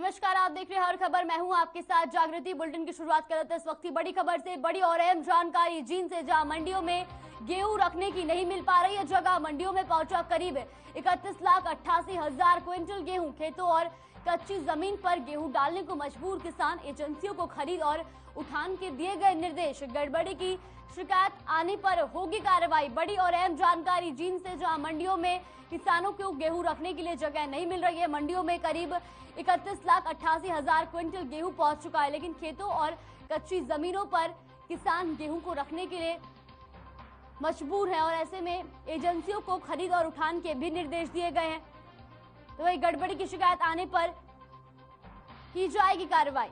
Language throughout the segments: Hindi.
नमस्कार, आप देख रहे हैं हर खबर। मैं हूं आपके साथ जागृति। बुलेटिन की शुरुआत करते हैं इस वक्त की बड़ी खबर से। बड़ी और अहम जानकारी जींद से, जहां मंडियों में गेहूं रखने की नहीं मिल पा रही है जगह। मंडियों में पहुंचा करीब 31,88,000 क्विंटल गेहूं। खेतों और कच्ची जमीन पर गेहूं डालने को मजबूर किसान। एजेंसियों को खरीद और उठान के दिए गए निर्देश। गड़बड़ी की शिकायत आने पर होगी कार्रवाई। बड़ी और अहम जानकारी जींद से, जहां मंडियों में किसानों को गेहूं रखने के लिए जगह नहीं मिल रही है। मंडियों में करीब 31,88,000 क्विंटल गेहूं पहुंच चुका है, लेकिन खेतों और कच्ची जमीनों पर किसान गेहूं को रखने के लिए मजबूर है और ऐसे में एजेंसियों को खरीद और उठान के भी निर्देश दिए गए हैं। तो वही गड़बड़ी की शिकायत आने पर की जाएगी कार्रवाई।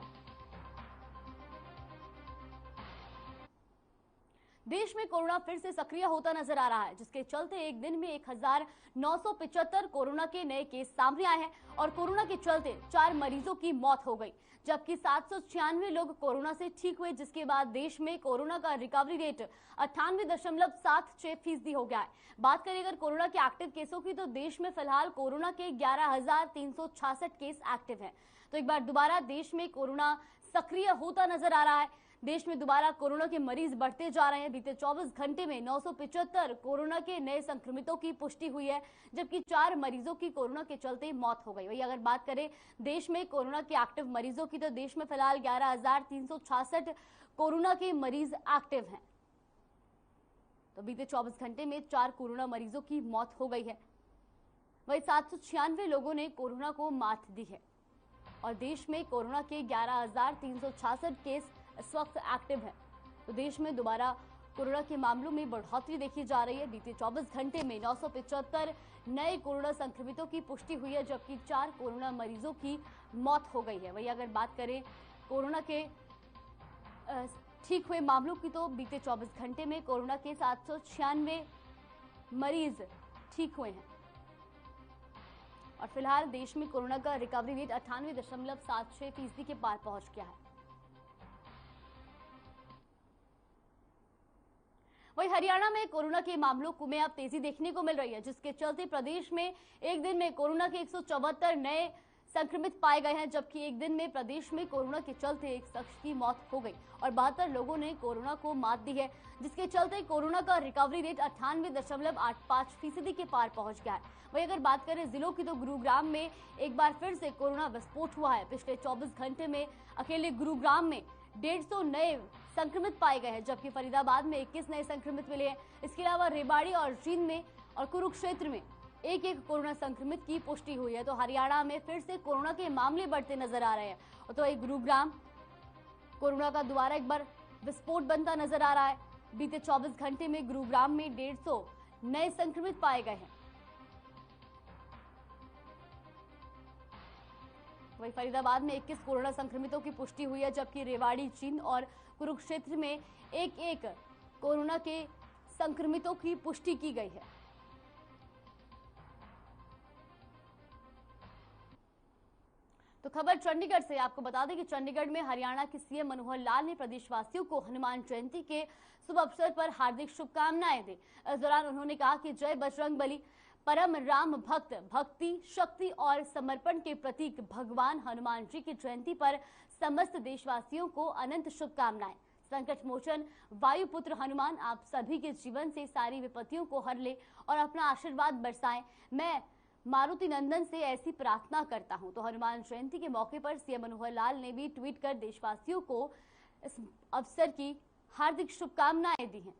देश में कोरोना फिर से सक्रिय होता नजर आ रहा है, जिसके चलते एक दिन में 1975 कोरोना के नए केस सामने आए हैं और कोरोना के चलते 4 मरीजों की मौत हो गई, जबकि 796 लोग कोरोना से ठीक हुए, जिसके बाद देश में कोरोना का रिकवरी रेट 98.76% हो गया है। बात करें अगर कोरोना के एक्टिव केसों की, तो देश में फिलहाल कोरोना के 11,366 केस एक्टिव हैं। तो एक बार दोबारा देश में कोरोना सक्रिय होता नजर आ रहा है। देश में दोबारा कोरोना के मरीज बढ़ते जा रहे हैं। बीते 24 घंटे में 975 कोरोना के नए संक्रमितों की पुष्टि हुई है, जबकि 4 मरीजों की कोरोना के चलते मौत हो गई। वही अगर बात करें देश में कोरोना के एक्टिव मरीजों की, तो देश में फिलहाल 11,366 कोरोना के मरीज एक्टिव हैं। तो बीते 24 घंटे में 4 कोरोना मरीजों की मौत हो गई है। वही 796 लोगों ने कोरोना को मात दी है और देश में कोरोना के 11,366 केस इस वक्त एक्टिव है। तो देश में दोबारा कोरोना के मामलों में बढ़ोतरी देखी जा रही है। बीते 24 घंटे में 975 नए कोरोना संक्रमितों की पुष्टि हुई है, जबकि 4 कोरोना मरीजों की मौत हो गई है। वही अगर बात करें कोरोना के ठीक हुए मामलों की, तो बीते 24 घंटे में कोरोना के 796 मरीज ठीक हुए हैं और फिलहाल देश में कोरोना का रिकवरी रेट 98.76% के पार पहुंच गया है। वही हरियाणा में कोरोना के मामलों में अब तेजी देखने को मिल रही है, जिसके चलते प्रदेश में एक दिन में कोरोना के 174 नए संक्रमित पाए गए हैं, जबकि एक दिन में प्रदेश में कोरोना के चलते एक शख्स की मौत हो गई और 72 लोगों ने कोरोना को मात दी है, जिसके चलते कोरोना का रिकवरी रेट 98.85% के पार पहुंच गया है। वही अगर बात करें जिलों की, तो गुरुग्राम में एक बार फिर से कोरोना विस्फोट हुआ है। पिछले 24 घंटे में अकेले गुरुग्राम में 150 नए संक्रमित पाए गए हैं, जबकि फरीदाबाद में 21 नए संक्रमित मिले हैं। इसके अलावा रेवाड़ी और जींद में और कुरुक्षेत्र में एक कोरोना संक्रमित की पुष्टि हुई है। तो हरियाणा में फिर से कोरोना के मामले बढ़ते नजर आ रहे हैं। तो एक गुरुग्राम कोरोना का दोबारा एक बार विस्फोट बनता नजर आ रहा है। बीते 24 घंटे में गुरुग्राम में 150 नए संक्रमित पाए गए हैं। वही फरीदाबाद में 21 कोरोना संक्रमितों की पुष्टि हुई है, जबकि रेवाड़ी, जींद और कुरुक्षेत्र में एक कोरोना के संक्रमितों की पुष्टि की गई है। तो खबर चंडीगढ़ से, आपको बता दें कि चंडीगढ़ में हरियाणा के सीएम मनोहर लाल ने प्रदेशवासियों को हनुमान जयंती के शुभ अवसर पर हार्दिक शुभकामनाएं दी। इस दौरान उन्होंने कहा कि जय बजरंग बली, परम राम भक्त, भक्ति, शक्ति और समर्पण के प्रतीक भगवान हनुमान जी की जयंती पर समस्त देशवासियों को अनंत शुभकामनाएं। संकट मोचन वायुपुत्र हनुमान आप सभी के जीवन से सारी विपत्तियों को हर ले और अपना आशीर्वाद बरसाएं। मैं मारुति नंदन से ऐसी प्रार्थना करता हूं। तो हनुमान जयंती के मौके पर सीएम मनोहर लाल ने भी ट्वीट कर देशवासियों को इस अवसर की हार्दिक शुभकामनाएं दी हैं।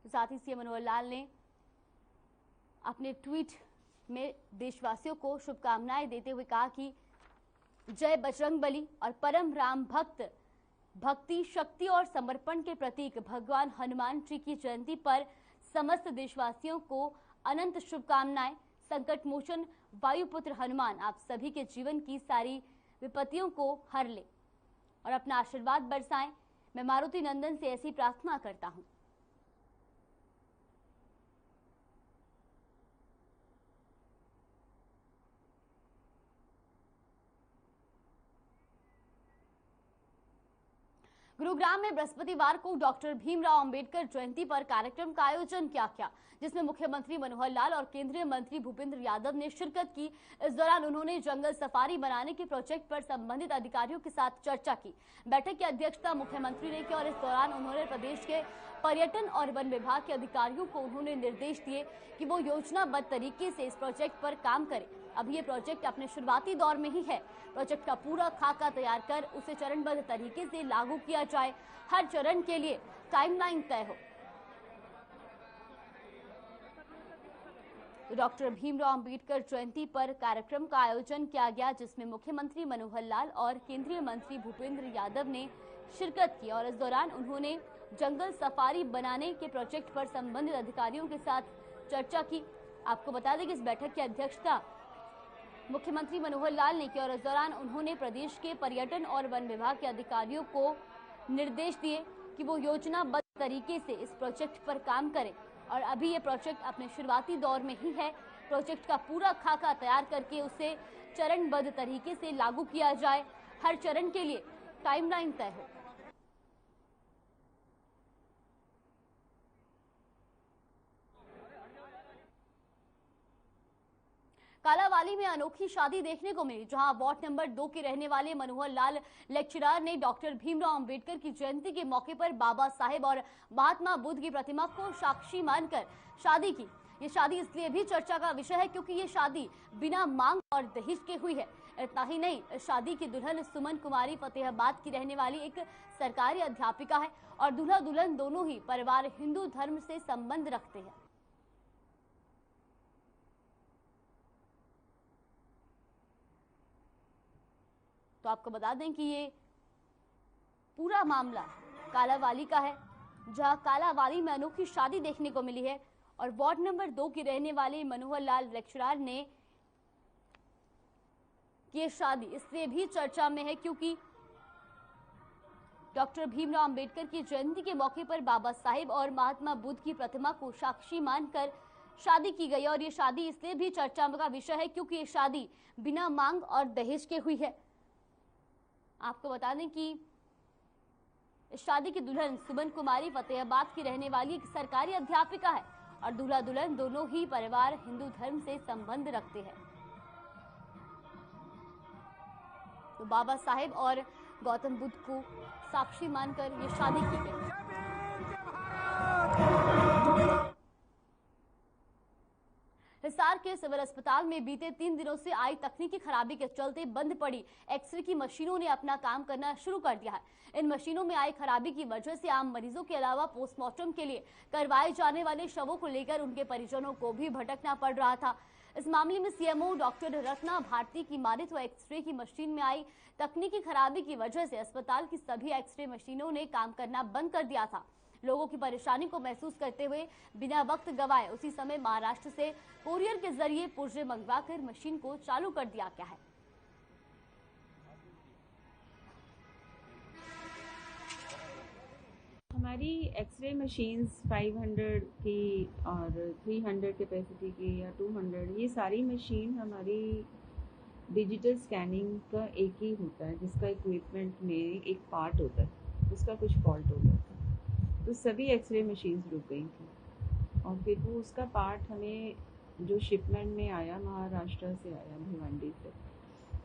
साथ ही सीएम मनोहर लाल ने अपने ट्वीट में देशवासियों को शुभकामनाएं देते हुए कहा कि जय बजरंग बली और परम राम भक्त, भक्ति, शक्ति और समर्पण के प्रतीक भगवान हनुमान जी की जयंती पर समस्त देशवासियों को अनंत शुभकामनाएं। संकट मोचन वायुपुत्र हनुमान आप सभी के जीवन की सारी विपत्तियों को हर ले और अपना आशीर्वाद बरसाएं। मैं मारुति नंदन से ऐसी प्रार्थना करता हूं। गुरुग्राम में बृहस्पतिवार को डॉक्टर भीमराव अंबेडकर जयंती पर कार्यक्रम का आयोजन किया गया, जिसमें मुख्यमंत्री मनोहर लाल और केंद्रीय मंत्री भूपेंद्र यादव ने शिरकत की। इस दौरान उन्होंने जंगल सफारी बनाने के प्रोजेक्ट पर संबंधित अधिकारियों के साथ चर्चा की। बैठक की अध्यक्षता मुख्यमंत्री ने की और इस दौरान उन्होंने प्रदेश के पर्यटन और वन विभाग के अधिकारियों को उन्होंने निर्देश दिए कि वो योजनाबद्ध तरीके से इस प्रोजेक्ट पर काम करें। अभी ये प्रोजेक्ट अपने शुरुआती दौर में ही है। प्रोजेक्ट का पूरा खाका तैयार कर उसे चरणबद्ध तरीके से लागू किया जाए। हर चरण के लिए टाइमलाइन तय हो। तो डॉक्टर भीमराव अंबेडकर जयंती पर कार्यक्रम का आयोजन किया गया, जिसमें मुख्यमंत्री मनोहर लाल और केंद्रीय मंत्री भूपेंद्र यादव ने शिरकत की और इस दौरान उन्होंने जंगल सफारी बनाने के प्रोजेक्ट पर संबंधित अधिकारियों के साथ चर्चा की। आपको बता दें कि इस बैठक की अध्यक्षता मुख्यमंत्री मनोहर लाल ने की और इस दौरान उन्होंने प्रदेश के पर्यटन और वन विभाग के अधिकारियों को निर्देश दिए कि वो योजनाबद्ध तरीके से इस प्रोजेक्ट पर काम करें और अभी ये प्रोजेक्ट अपने शुरुआती दौर में ही है। प्रोजेक्ट का पूरा खाका तैयार करके उसे चरणबद्ध तरीके से लागू किया जाए। हर चरण के लिए टाइमलाइन तय हो। कालावाली में अनोखी शादी देखने को मिली, जहां वार्ड नंबर 2 के रहने वाले मनोहर लाल लेक्चरार ने डॉक्टर भीमराव अंबेडकर की जयंती के मौके पर बाबा साहेब और महात्मा बुद्ध की प्रतिमा को साक्षी मानकर शादी की। ये शादी इसलिए भी चर्चा का विषय है क्योंकि ये शादी बिना मांग और दहेज के हुई है। इतना ही नहीं, शादी की दुल्हन सुमन कुमारी फतेहाबाद की रहने वाली एक सरकारी अध्यापिका है और दूल्हा दुल्हन दोनों ही परिवार हिंदू धर्म से संबंध रखते हैं। तो आपको बता दें कि ये पूरा मामला कालावाली का है, जहां कालावाली में अनोखी शादी देखने को मिली है और वार्ड नंबर 2 के रहने वाले मनोहर लाल लेक्चरार ने ये शादी इसलिए भी चर्चा में है क्योंकि डॉक्टर भीमराव अंबेडकर की जयंती के मौके पर बाबा साहेब और महात्मा बुद्ध की प्रतिमा को साक्षी मानकर शादी की गई और ये शादी इसलिए भी चर्चा का विषय है क्योंकि ये शादी बिना मांग और दहेज के हुई है। आपको बता दें कि इस शादी की दुल्हन सुमन कुमारी फतेहाबाद की रहने वाली एक सरकारी अध्यापिका है और दूल्हा दुल्हन दोनों ही परिवार हिंदू धर्म से संबंध रखते हैं। तो बाबा साहेब और गौतम बुद्ध को साक्षी मानकर ये शादी की गई। हिसार के सिविल अस्पताल में बीते 3 दिनों से आई तकनीकी खराबी के चलते बंद पड़ी एक्सरे की मशीनों ने अपना काम करना शुरू कर दिया है। इन मशीनों में आई खराबी की वजह से आम मरीजों के अलावा पोस्टमार्टम के लिए करवाए जाने वाले शवों को लेकर उनके परिजनों को भी भटकना पड़ रहा था। इस मामले में सीएमओ डॉक्टर रत्ना भारती की मानित व एक्सरे की मशीन में आई तकनीकी खराबी की वजह से अस्पताल की सभी एक्सरे मशीनों ने काम करना बंद कर दिया था। लोगों की परेशानी को महसूस करते हुए बिना वक्त गवाए उसी समय महाराष्ट्र से कोरियर के जरिए पुर्जे मंगवाकर मशीन को चालू कर दिया गया है। हमारी एक्सरे मशीन्स 500 की और 300 कैपेसिटी की या 200, ये सारी मशीन हमारी डिजिटल स्कैनिंग का एक ही होता है, जिसका इक्विपमेंट में एक पार्ट होता है, उसका कुछ फॉल्ट हो गया था तो सभी एक्सरे मशीन्स रुक गई थी और फिर वो उसका पार्ट हमें जो शिपमेंट में आया महाराष्ट्र से आया, भिवंडी से,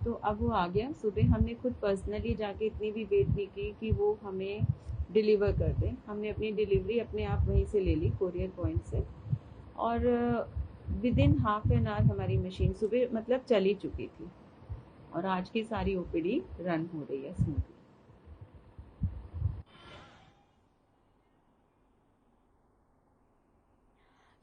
तो अब वो आ गया। सुबह हमने खुद पर्सनली जाके इतनी भी वेट नहीं की कि वो हमें डिलीवर कर दें। हमने अपनी डिलीवरी अपने आप वहीं से ले ली कोरियर पॉइंट से और with in half an hour हमारी मशीन सुबह मतलब चली चुकी थी और आज की सारी ओपीडी रन हो रही है स्मूथली।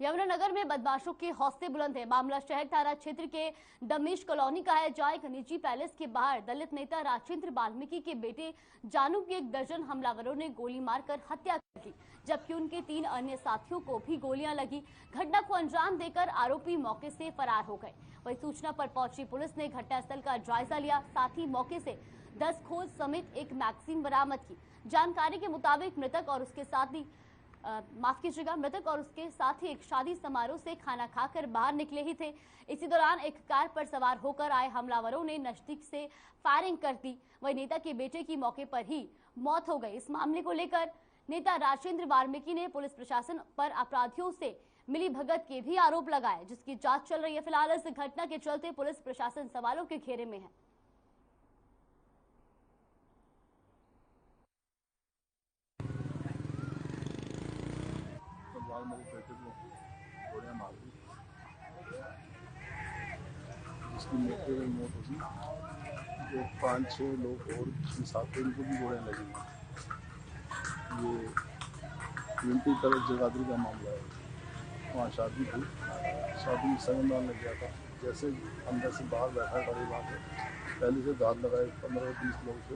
यमुनानगर में बदमाशों के हौसले बुलंद है। मामला शहर थाना क्षेत्र के दमेश कॉलोनी का है, जहां एक निजी पैलेस के बाहर दलित नेता राजेंद्र वाल्मीकि के बेटे जानू की 1 दर्जन हमलावरों ने गोली मारकर हत्या कर दी, जबकि उनके 3 अन्य साथियों को भी गोलियां लगी। घटना को अंजाम देकर आरोपी मौके से फरार हो गए। वहीं सूचना पर पहुंची पुलिस ने घटनास्थल का जायजा लिया, साथ ही मौके से 10 खोज समेत एक मैगजीन बरामद की। जानकारी के मुताबिक मृतक और उसके साथी एक शादी समारोह से खाना खाकर बाहर निकले ही थे। इसी दौरान एक कार पर सवार होकर आए हमलावरों ने नजदीक से फायरिंग कर दी। वही नेता के बेटे की मौके पर ही मौत हो गई। इस मामले को लेकर नेता राजेंद्र वाल्मीकि ने पुलिस प्रशासन पर अपराधियों से मिली भगत के भी आरोप लगाए, जिसकी जांच चल रही है। फिलहाल इस घटना के चलते पुलिस प्रशासन सवालों के घेरे में है। जिसकी मौके में मौत होगी, जो 5-6 लोग और साथ में उनको भी गोलियां लगी। ये यूनिटी तरफ जगाधरी का मामला है। वहाँ शादी थी, शादी में संगमदान लग गया था। जैसे अंदर से बाहर बैठा खड़े वहाँ पे पहले से दांत लगाए 15-20 लोग थे,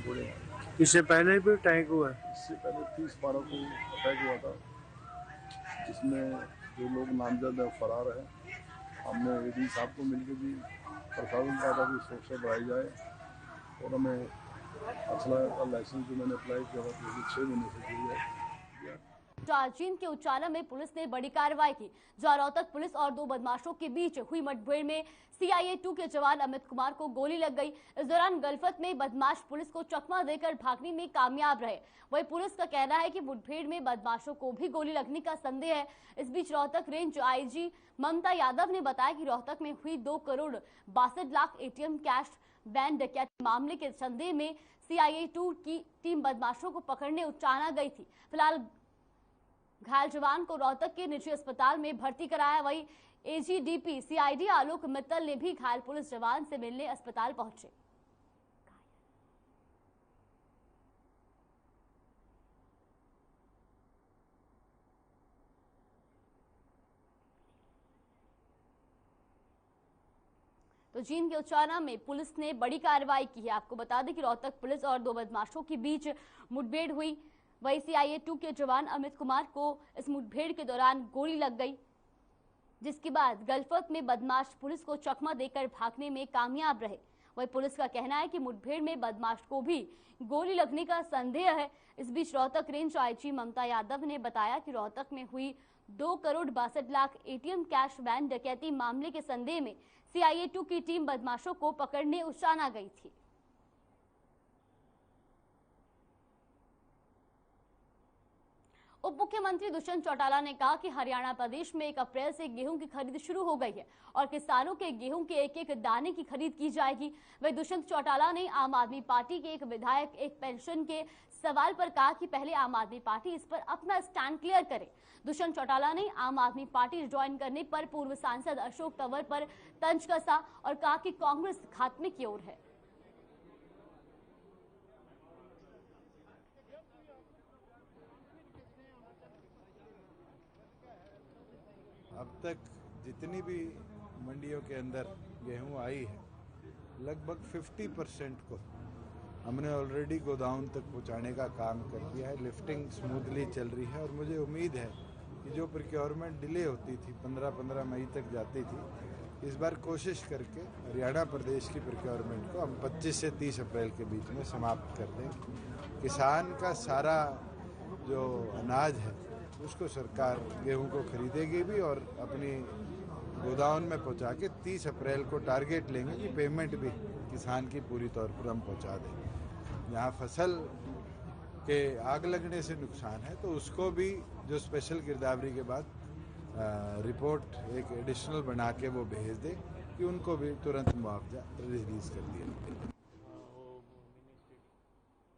गोलियां। इससे पहले भी अटैक हुआ? इससे पहले 30-12 को अटैक हुआ था, जिसमें जो लोग नामजद है फरार है। हमने एडी साहब को मिलकर भी प्रशासन कहा था कि सुरक्षा बढ़ाई जाए, और हमें असला का लाइसेंस जो मैंने अप्लाई किया था पिछले 6 महीने से दिया है। जाजीन के उचाला में पुलिस ने बड़ी कार्रवाई की, जहां रोहतक पुलिस और 2 बदमाशों के बीच हुई मुठभेड़ में CIA 2 के जवान अमित कुमार को गोली लग गई। इस दौरान गलफत में बदमाश पुलिस को चकमा देकर भागने में कामयाब रहे। वहीं पुलिस का कहना है कि मुठभेड़ में बदमाशों को भी गोली लगने का संदेह है। इस बीच रोहतक रेंज IG ममता यादव ने बताया कि रोहतक में हुई 2 crore 62 lakh ATM cash van डकैती मामले के संदेह में CIA 2 की टीम बदमाशों को पकड़ने उचाना गई थी। फिलहाल घायल जवान को रोहतक के निजी अस्पताल में भर्ती कराया। वहीं AGDP CID आलोक मित्तल ने भी घायल पुलिस जवान से मिलने अस्पताल पहुंचे। तो जींद के उचाना में पुलिस ने बड़ी कार्रवाई की है। आपको बता दें कि रोहतक पुलिस और 2 बदमाशों के बीच मुठभेड़ हुई। वही CIA 2 के जवान अमित कुमार को इस मुठभेड़ के दौरान गोली लग गई, जिसके बाद गलफत में बदमाश पुलिस को चकमा देकर भागने में कामयाब रहे। वही पुलिस का कहना है कि मुठभेड़ में बदमाश को भी गोली लगने का संदेह है। इस बीच रोहतक रेंज IG ममता यादव ने बताया कि रोहतक में हुई 2 crore 62 lakh ATM cash van डकैती मामले के संदेह में CIA 2 की टीम बदमाशों को पकड़ने उचाना गई थी। उप मुख्यमंत्री दुष्यंत चौटाला ने कहा कि हरियाणा प्रदेश में 1 अप्रैल से गेहूं की खरीद शुरू हो गई है और किसानों के गेहूं के एक-एक दाने की खरीद की जाएगी। वही दुष्यंत चौटाला ने आम आदमी पार्टी के एक विधायक एक पेंशन के सवाल पर कहा कि पहले आम आदमी पार्टी इस पर अपना स्टैंड क्लियर करे। दुष्यंत चौटाला ने आम आदमी पार्टी ज्वाइन करने पर पूर्व सांसद अशोक तंवर पर तंज कसा और कहा कि कांग्रेस खात्मे की ओर है। अब तक जितनी भी मंडियों के अंदर गेहूं आई है, लगभग 50% को हमने ऑलरेडी गोदाम तक पहुंचाने का काम कर दिया है। लिफ्टिंग स्मूथली चल रही है और मुझे उम्मीद है कि जो प्रोक्योरमेंट डिले होती थी 15 मई तक जाती थी, इस बार कोशिश करके हरियाणा प्रदेश की प्रोक्योरमेंट को हम 25 से 30 अप्रैल के बीच में समाप्त कर देंगे। किसान का सारा जो अनाज है उसको सरकार गेहूं को खरीदेगी भी और अपनी गोदाम में पहुंचा के 30 अप्रैल को टारगेट लेंगे कि पेमेंट भी किसान की पूरी तौर पर हम पहुंचा दें। यहाँ फसल के आग लगने से नुकसान है तो उसको भी जो स्पेशल गिरदावरी के बाद रिपोर्ट एक एडिशनल बना के वो भेज दे कि उनको भी तुरंत मुआवजा रिलीज कर दिया जाए।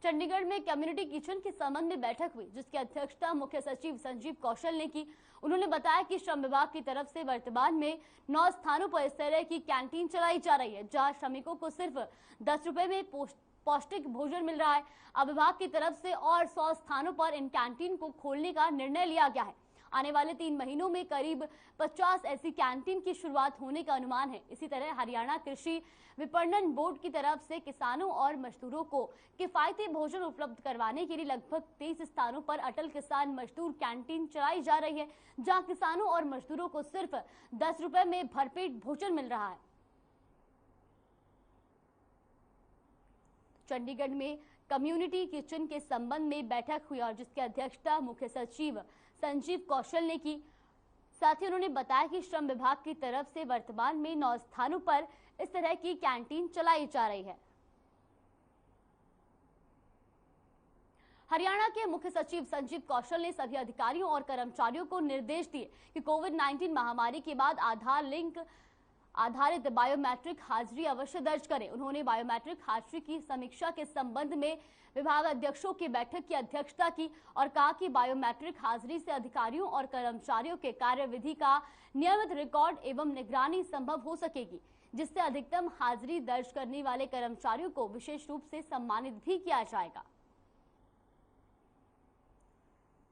चंडीगढ़ में कम्युनिटी किचन के संबंध में बैठक हुई, जिसकी अध्यक्षता मुख्य सचिव संजीव कौशल ने की। उन्होंने बताया कि श्रम विभाग की तरफ से वर्तमान में 9 स्थानों पर इस तरह की कैंटीन चलाई जा रही है, जहां श्रमिकों को सिर्फ 10 रुपए में पौष्टिक भोजन मिल रहा है। अब विभाग की तरफ से और 100 स्थानों पर इन कैंटीन को खोलने का निर्णय लिया गया है। आने वाले 3 महीनों में करीब 50 ऐसी कैंटीन की शुरुआत होने का अनुमान है। इसी तरह हरियाणा कृषि विपणन बोर्ड की तरफ से किसानों और मजदूरों को किफायती भोजन उपलब्ध करवाने के लिए लगभग 23 स्थानों पर अटल किसान मजदूर कैंटीन चलाई जा रही है, जहां किसानों और मजदूरों को सिर्फ 10 रुपए में भरपेट भोजन मिल रहा है। चंडीगढ़ में कम्युनिटी किचन के संबंध में बैठक हुई और जिसकी अध्यक्षता मुख्य सचिव संजीव कौशल ने की। साथ ही उन्होंने बताया कि श्रम विभाग की तरफ से वर्तमान में 9 स्थानों पर इस तरह की कैंटीन चलाई जा रही है। हरियाणा के मुख्य सचिव संजीव कौशल ने सभी अधिकारियों और कर्मचारियों को निर्देश दिए कि कोविड-19 महामारी के बाद आधार लिंक आधारित बायोमेट्रिक हाजिरी अवश्य दर्ज करें। उन्होंने बायोमेट्रिक हाजिरी की समीक्षा के संबंध में विभाग अध्यक्षों की बैठक की अध्यक्षता की और कहा कि बायोमेट्रिक हाजिरी से अधिकारियों और कर्मचारियों के कार्यविधि का नियमित रिकॉर्ड एवं निगरानी संभव हो सकेगी, जिससे अधिकतम हाजिरी दर्ज करने वाले कर्मचारियों को विशेष रूप से सम्मानित भी किया जाएगा।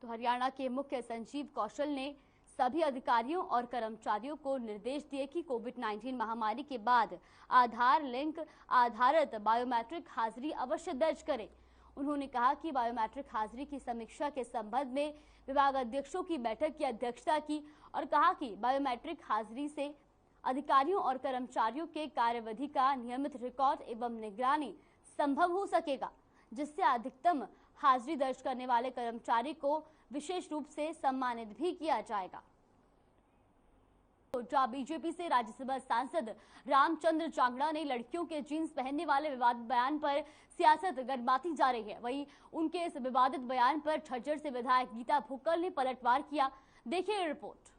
तो हरियाणा के मुख्य संजीव कौशल ने सभी अधिकारियों और कर्मचारियों को निर्देश दिए कि कोविड-19 महामारी के बाद आधार लिंक आधारित बायोमेट्रिक हाजिरी अवश्य दर्ज करें। उन्होंने कहा कि बायोमेट्रिक हाजिरी की समीक्षा के संबंध में विभाग अध्यक्षों की बैठक की अध्यक्षता की और कहा कि बायोमेट्रिक हाजिरी से अधिकारियों और कर्मचारियों के कार्यविधि का नियमित रिकॉर्ड एवं निगरानी संभव हो सकेगा, जिससे अधिकतम हाजिरी दर्ज करने वाले कर्मचारी को विशेष रूप से सम्मानित भी किया जाएगा। तो बीजेपी से राज्यसभा सांसद रामचंद्र जांगड़ा ने लड़कियों के जींस पहनने वाले विवादित बयान पर सियासत गरमाती जा रही है। वहीं उनके इस विवादित बयान पर झज्जर से विधायक गीता भुक्कल ने पलटवार किया। देखिए रिपोर्ट।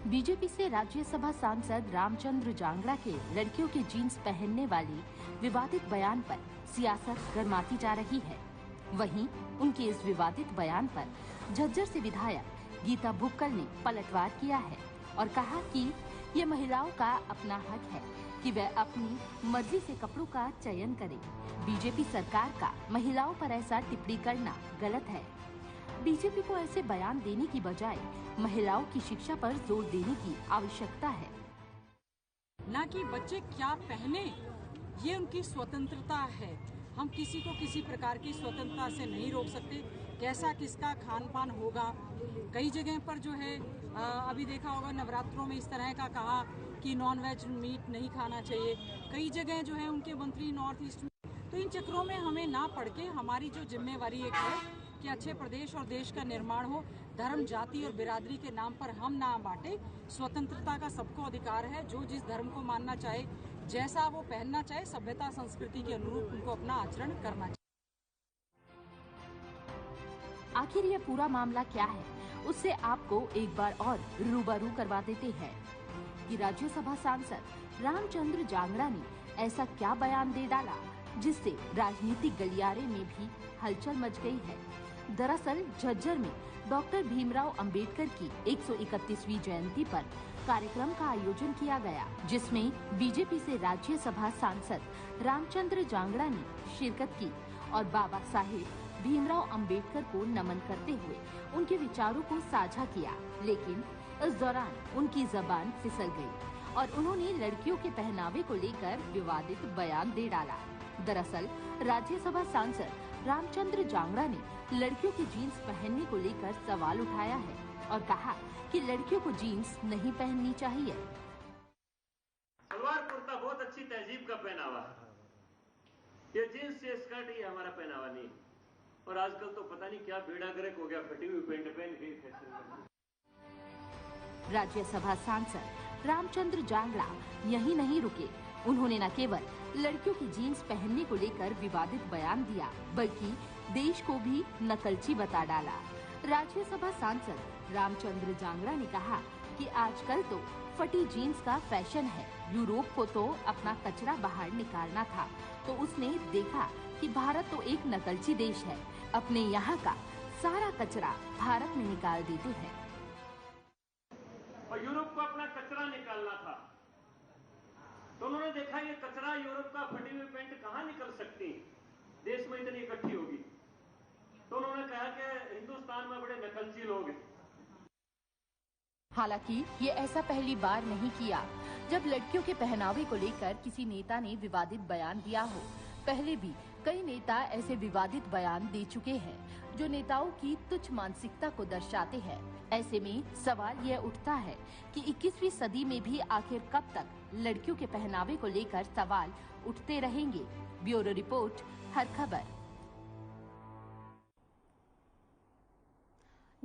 बीजेपी से राज्यसभा सांसद रामचंद्र जांगड़ा के लड़कियों के जीन्स पहनने वाली विवादित बयान पर सियासत गरमाती जा रही है। वहीं उनके इस विवादित बयान पर झज्जर से विधायक गीता भुक्कल ने पलटवार किया है और कहा कि ये महिलाओं का अपना हक है कि वह अपनी मर्जी से कपड़ों का चयन करें। बीजेपी सरकार का महिलाओं पर ऐसा टिप्पणी करना गलत है। बीजेपी को ऐसे बयान देने की बजाय महिलाओं की शिक्षा पर जोर देने की आवश्यकता है। ना कि बच्चे क्या पहने, ये उनकी स्वतंत्रता है। हम किसी को किसी प्रकार की स्वतंत्रता से नहीं रोक सकते। कैसा किसका खान पान होगा, कई जगह पर जो है अभी देखा होगा नवरात्रों में इस तरह का कहा कि नॉन वेज मीट नहीं खाना चाहिए। कई जगह जो है उनके मंत्री नॉर्थ ईस्ट में, तो इन चक्रों में हमें ना पड़ के हमारी जो जिम्मेवारी एक है कि अच्छे प्रदेश और देश का निर्माण हो, धर्म जाति और बिरादरी के नाम पर हम ना बांटे। स्वतंत्रता का सबको अधिकार है, जो जिस धर्म को मानना चाहे, जैसा वो पहनना चाहे, सभ्यता संस्कृति के अनुरूप उनको अपना आचरण करना चाहिए। आखिर ये पूरा मामला क्या है, उससे आपको एक बार और रूबरू करवा देते हैं कि राज्यसभा सांसद रामचंद्र जांगड़ा ने ऐसा क्या बयान दे डाला जिससे राजनीतिक गलियारे में भी हलचल मच गई है। दरअसल झज्जर में डॉक्टर भीमराव अंबेडकर की 131वीं जयंती पर कार्यक्रम का आयोजन किया गया, जिसमें बीजेपी से राज्यसभा सांसद रामचंद्र जांगड़ा ने शिरकत की और बाबा साहेब भीमराव अंबेडकर को नमन करते हुए उनके विचारों को साझा किया। लेकिन इस दौरान उनकी जबान फिसल गई और उन्होंने लड़कियों के पहनावे को लेकर विवादित बयान दे डाला। दरअसल राज्यसभा सांसद रामचंद्र जांगड़ा ने लड़कियों की जीन्स पहनने को लेकर सवाल उठाया है और कहा कि लड़कियों को जीन्स नहीं पहननी चाहिए। सलवार कुर्ता बहुत अच्छी तहजीब का पहनावा है, ये जीन्स ये स्कर्ट ये हमारा पहनावा नहीं। और आजकल तो पता नहीं क्या बेड़ा गर्क हो गया, फटी हुई पेंट पहन के। राज्यसभा सांसद रामचंद्र जांगड़ा यही नहीं रुके। उन्होंने न केवल लड़कियों की जीन्स पहनने को लेकर विवादित बयान दिया, बल्कि देश को भी नकलची बता डाला। राज्यसभा सांसद रामचंद्र जांगड़ा ने कहा कि आजकल तो फटी जीन्स का फैशन है। यूरोप को तो अपना कचरा बाहर निकालना था, तो उसने देखा कि भारत तो एक नकलची देश है, अपने यहाँ का सारा कचरा भारत में निकाल देते हैं। और यूरोप को अपना कचरा निकालना था, तो उन्होंने देखा ये कचरा यूरोप का फटी हुई पेंट कहाँ निकल सकती, देश में इतनी इकट्ठी होगी। तो उन्होंने कहा कि हिंदुस्तान में बड़े नकलची लोग हैं। हालांकि ये ऐसा पहली बार नहीं किया जब लड़कियों के पहनावे को लेकर किसी नेता ने विवादित बयान दिया हो। पहले भी कई नेता ऐसे विवादित बयान दे चुके हैं जो नेताओं की तुच्छ मानसिकता को दर्शाते हैं। ऐसे में सवाल यह उठता है कि 21वीं सदी में भी आखिर कब तक लड़कियों के पहनावे को लेकर सवाल उठते रहेंगे। ब्यूरो रिपोर्ट, हर खबर।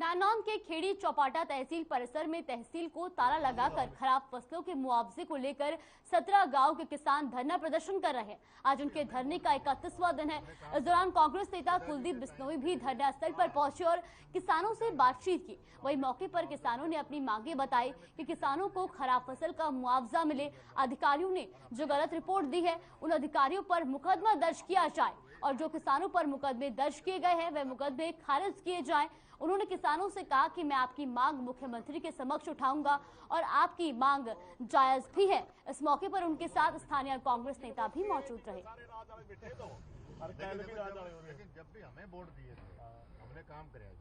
नारनौल के खेड़ी चौपाटा तहसील परिसर में तहसील को ताला लगाकर खराब फसलों के मुआवजे को लेकर 17 गांव के किसान धरना प्रदर्शन कर रहे हैं। आज उनके धरने का 31वां दिन है। इस दौरान कांग्रेस नेता कुलदीप बिश्नोई भी धरना स्थल पर पहुंचे और किसानों से बातचीत की। वही मौके पर किसानों ने अपनी मांगे बताई कि किसानों को खराब फसल का मुआवजा मिले। अधिकारियों ने जो गलत रिपोर्ट दी है उन अधिकारियों पर मुकदमा दर्ज किया जाए और जो किसानों पर मुकदमे दर्ज किए गए हैं वे मुकदमे खारिज किए जाएं। उन्होंने किसानों से कहा कि मैं आपकी मांग मुख्यमंत्री के समक्ष उठाऊंगा और आपकी मांग जायज भी है। इस मौके पर उनके साथ स्थानीय कांग्रेस नेता भी मौजूद रहे। लेकिन जब भी हमें वोट दिए थे हमने काम कराया।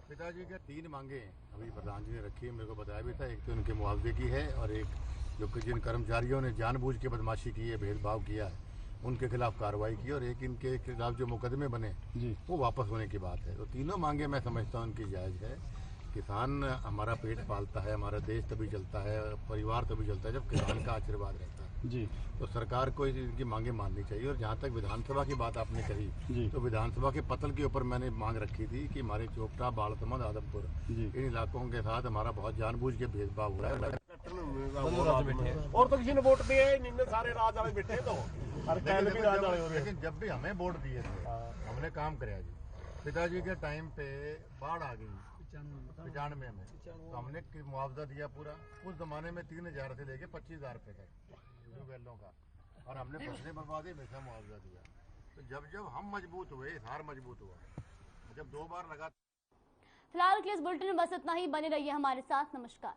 पिताजी के 3 मांगे अभी प्रधान जी ने रखी है, मेरे को बताया भी था। एक तो उनके मुआवजे की है और एक जो जिन कर्मचारियों ने जानबूझ के बदमाशी की है, भेदभाव किया है, उनके खिलाफ कार्रवाई की, और एक इनके खिलाफ जो मुकदमे बने वो वापस होने की बात है। तो तीनों मांगे मैं समझता हूँ उनकी जायज है। किसान हमारा पेट पालता है, हमारा देश तभी चलता है, परिवार तभी चलता है जब किसान का आशीर्वाद रहता है जी। तो सरकार को इनकी मांगे माननी चाहिए। और जहाँ तक विधानसभा की बात आपने कही तो विधानसभा के पतल के ऊपर मैंने मांग रखी थी कि हमारे चोपटा, बालसमंद, आदमपुर इन इलाकों के साथ हमारा बहुत जानबूझ के भेदभाव हो रहा है। और तो किसी ने वोट दिया है इनने सारे राज वाले बैठे तो लेकिन जब भी हमें वोट दिए थे हमने काम कराया जी। पिताजी के टाइम पे बाढ़ आ गई 95 में, तो हमने मुआवजा दिया पूरा। उस जमाने में 3000 से लेके 25,000 रुपए तक ट्यूबवेलों का, और हमने फसलें बर्बादी हमेशा मुआवजा दिया। तो जब हम मजबूत हुए, हार मजबूत हुआ, जब 2 बार लगा। फिलहाल के इस बुलेटिन में बस इतना ही। बने रहिए हमारे साथ। नमस्कार।